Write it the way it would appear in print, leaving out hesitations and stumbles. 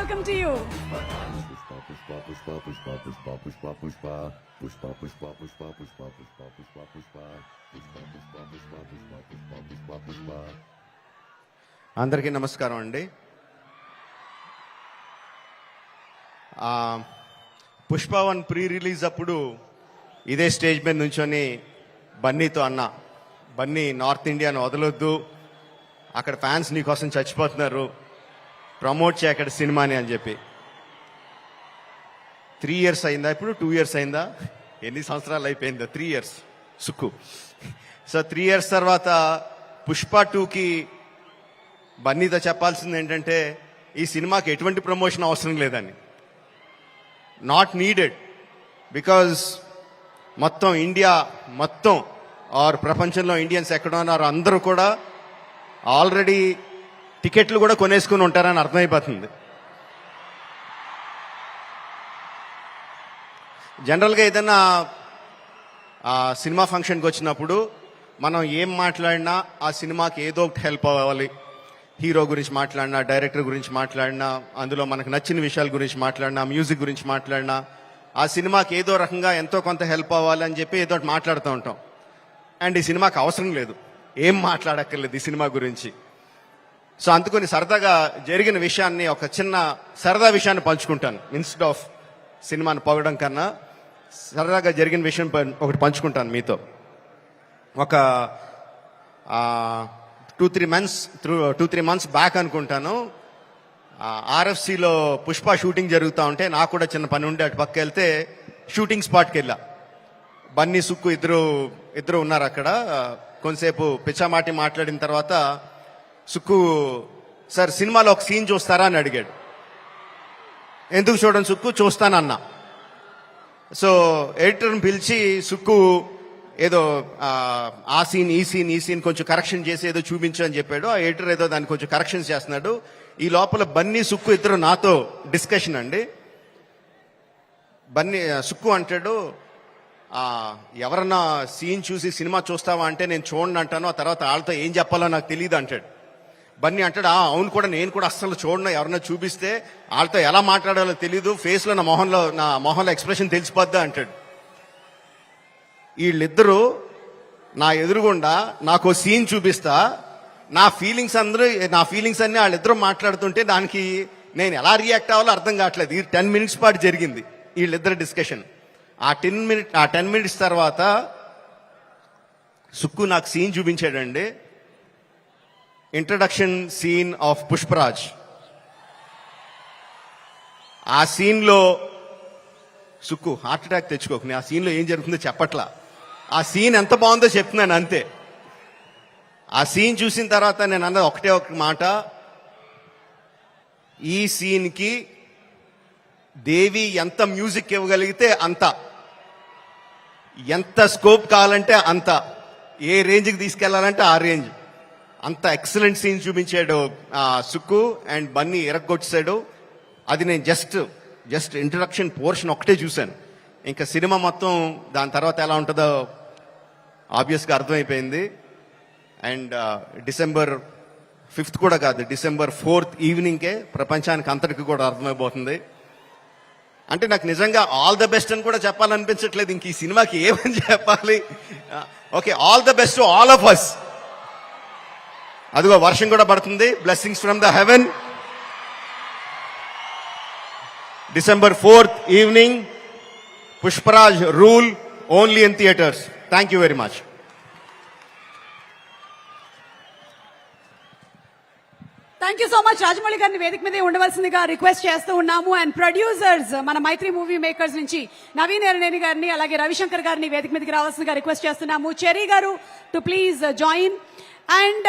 welcome to you. అందరికీ నమస్కారం అండి. పుష్ప 1 ప్రీ రిలీజ్ అప్పుడు ఇదే స్టేజ్ మీద నుంచొని బన్నీతో అన్న, బన్నీ నార్త్ ఇండియాను వదలొద్దు, అక్కడ ఫ్యాన్స్ నీకోసం చచ్చిపోతున్నారు, ప్రమోట్ చేయ అక్కడ సినిమాని అని చెప్పి. 3 years అయిందా, ఇప్పుడు 2 years అయిందా, ఎన్ని సంవత్సరాలు అయిపోయిందా? 3 years సుక్కు. సో 3 years తర్వాత పుష్ప 2కి బన్నీతో చెప్పాల్సింది ఏంటంటే ఈ సినిమాకి ఎటువంటి ప్రమోషన్ అవసరం లేదని. నాట్ నీడెడ్, బికాజ్ మొత్తం ఇండియా మొత్తం ఆర్ ప్రపంచంలో ఇండియన్స్ ఎక్కడ ఉన్నారో అందరూ కూడా ఆల్రెడీ టికెట్లు కూడా కొనేసుకుని ఉంటారని అర్థమైపోతుంది. జనరల్గా ఏదైనా సినిమా ఫంక్షన్కి వచ్చినప్పుడు మనం ఏం మాట్లాడినా ఆ సినిమాకి ఏదో ఒకటి హెల్ప్ అవ్వాలి. హీరో గురించి మాట్లాడినా, డైరెక్టర్ గురించి మాట్లాడినా, అందులో మనకు నచ్చిన విషయాల గురించి మాట్లాడినా, మ్యూజిక్ గురించి మాట్లాడినా, ఆ సినిమాకి ఏదో రకంగా ఎంతో కొంత హెల్ప్ అవ్వాలి అని చెప్పి ఏదో ఒకటి మాట్లాడుతూ ఉంటాం. అండ్ ఈ సినిమాకి అవసరం లేదు, ఏం మాట్లాడక్కర్లేదు ఈ సినిమా గురించి. సో అందుకని సరదాగా జరిగిన విషయాన్ని, ఒక చిన్న సరదా విషయాన్ని పంచుకుంటాను. ఇన్స్టెడ్ ఆఫ్ సినిమాని పొగడం కన్నా సరదాగా జరిగిన విషయం ఒకటి పంచుకుంటాను మీతో. ఒక 2-3 months బ్యాక్ అనుకుంటాను, ఆర్ఎఫ్సిలో పుష్ప షూటింగ్ జరుగుతూ ఉంటే నాకు కూడా చిన్న పని ఉండి అటు పక్క వెళ్తే షూటింగ్ స్పాట్కి వెళ్ళా. బన్నీ, సుక్కు ఇద్దరు ఉన్నారు అక్కడ. కొంతసేపు పిచ్చామాటి మాట్లాడిన తర్వాత సుక్కు, సార్ సినిమాలో ఒక సీన్ చూస్తారా అని అడిగాడు. ఎందుకు చూడండి సుక్కు, చూస్తానన్నా. సో ఎడిటర్ని పిలిచి సుక్కు ఏదో ఆ సీన్ ఈ సీన్ కొంచెం కరెక్షన్ చేసి ఏదో చూపించు అని చెప్పాడు. ఆ ఎడిటర్ ఏదో దాన్ని కొంచెం కరెక్షన్స్ చేస్తున్నాడు. ఈ లోపల బన్నీ, సుక్కు ఇద్దరు నాతో డిస్కషన్ అండి. బన్నీ, సుక్కు అంటాడు, ఎవరన్నా సీన్ చూసి సినిమా చూస్తావా అంటే నేను చూడండి అంటాను, ఆ తర్వాత వాళ్ళతో ఏం చెప్పాలో నాకు తెలియదు అంటాడు. బన్నీ అంటాడు, అవును కూడా, నేను కూడా అస్సలు చూడను, ఎవరన్నా చూపిస్తే వాళ్ళతో ఎలా మాట్లాడాలో తెలీదు, ఫేస్లో నా మొహంలో ఎక్స్ప్రెషన్ తెలిసిపోద్దా అంటాడు. వీళ్ళిద్దరూ నా ఎదురుగుండా నాకు సీన్ చూపిస్తా, నా ఫీలింగ్స్ అన్ని వాళ్ళిద్దరూ మాట్లాడుతుంటే దానికి నేను ఎలా రియాక్ట్ అవ్వాలో అర్థం కావట్లేదు. ఈ 10 minutes పాటు జరిగింది వీళ్ళిద్దరు డిస్కషన్. ఆ 10 minutes తర్వాత సుక్కు నాకు సీన్ చూపించాడండి. Introduction scene of Pushparaj. ఆ సీన్లో సుక్కు హార్ట్ అటాక్ తెచ్చుకోకు, ఆ సీన్లో ఏం జరుగుతుందో చెప్పట్లా, ఆ సీన్ ఎంత బాగుందో చెప్తున్నాను అంతే. ఆ సీన్ చూసిన తర్వాత నేను అన్నది ఒకటే ఒక మాట, ఈ సీన్కి దేవి ఎంత మ్యూజిక్ ఇవ్వగలిగితే అంత, ఎంత స్కోప్ కావాలంటే అంత, ఏ రేంజ్కి తీసుకెళ్లాలంటే ఆ రేంజ్, అంత ఎక్సలెంట్ సీన్ చూపించాడు సుక్కు. అండ్ బన్నీ ఎరగొచ్చాడు. అది నేను జస్ట్ ఇంట్రడక్షన్ పోర్షన్ ఒకటే చూశాను. ఇంకా సినిమా మొత్తం దాని తర్వాత ఎలా ఉంటుందో ఆబ్వియస్గా అర్థమైపోయింది. అండ్ December 5th కూడా కాదు, December 4th ఈవినింగ్కే ప్రపంచానికి అంతటికి కూడా అర్థమైపోతుంది. అంటే నాకు నిజంగా ఆల్ ద బెస్ట్ అని కూడా చెప్పాలనిపించట్లేదు, ఇంక ఈ సినిమాకి ఏమని చెప్పాలి. Okay, all the best to all of us. అదిగో వర్షం కూడా పడుతుంది, blessings from the heaven. December 4th evening, Pushparaj rule only in theatres. Thank you very much. Thank you so much. Rajamouli గారిని వేదిక మీద ఉండవలసిందిగా రిక్వెస్ట్ చేస్తూ ఉన్నాము. అండ్ ప్రొడ్యూసర్స్ మన మైత్రి మూవీ మేకర్స్ నుంచి నవీన్ ఎర్నేని గారిని, అలాగే రవిశంకర్ గారిని వేదిక మీదకి రావాల్సిందిగా రిక్వెస్ట్ చేస్తున్నాము. చెరీ గారు టు ప్లీజ్ జాయిన్. అండ్